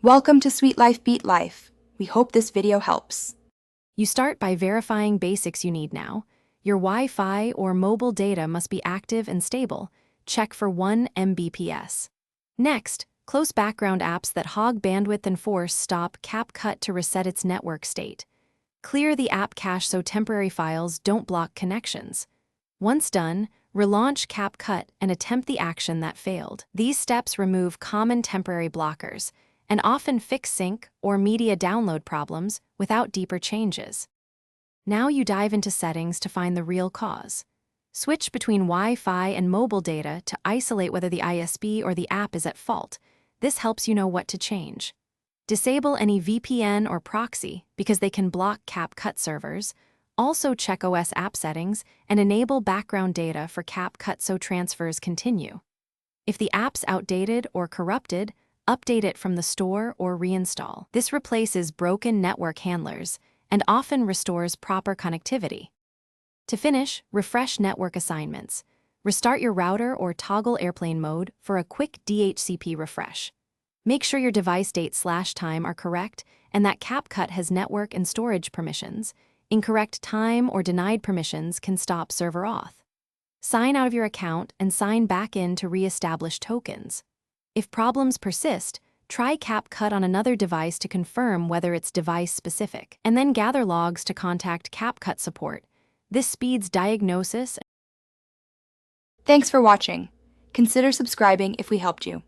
Welcome to Sweet Life Beat Life. We hope this video helps. You start by verifying basics you need now. Your Wi-Fi or mobile data must be active and stable. Check for 1 Mbps. Next, close background apps that hog bandwidth and force stop Capcut to reset its network state. Clear the app cache so temporary files don't block connections. Once done, relaunch Capcut and attempt the action that failed. These steps remove common temporary blockers and often fix sync or media download problems without deeper changes. Now you dive into settings to find the real cause. Switch between Wi-Fi and mobile data to isolate whether the ISP or the app is at fault. This helps you know what to change. Disable any VPN or proxy because they can block Capcut servers. Also check OS app settings and enable background data for Capcut so transfers continue. If the app's outdated or corrupted, update it from the store or reinstall. This replaces broken network handlers and often restores proper connectivity. To finish, refresh network assignments. Restart your router or toggle airplane mode for a quick DHCP refresh. Make sure your device date/time are correct and that Capcut has network and storage permissions. Incorrect time or denied permissions can stop server auth. Sign out of your account and sign back in to re-establish tokens. If problems persist, try Capcut on another device to confirm whether it's device-specific, and then gather logs to contact Capcut support. This speeds diagnosis. Thanks for watching. Consider subscribing if we helped you.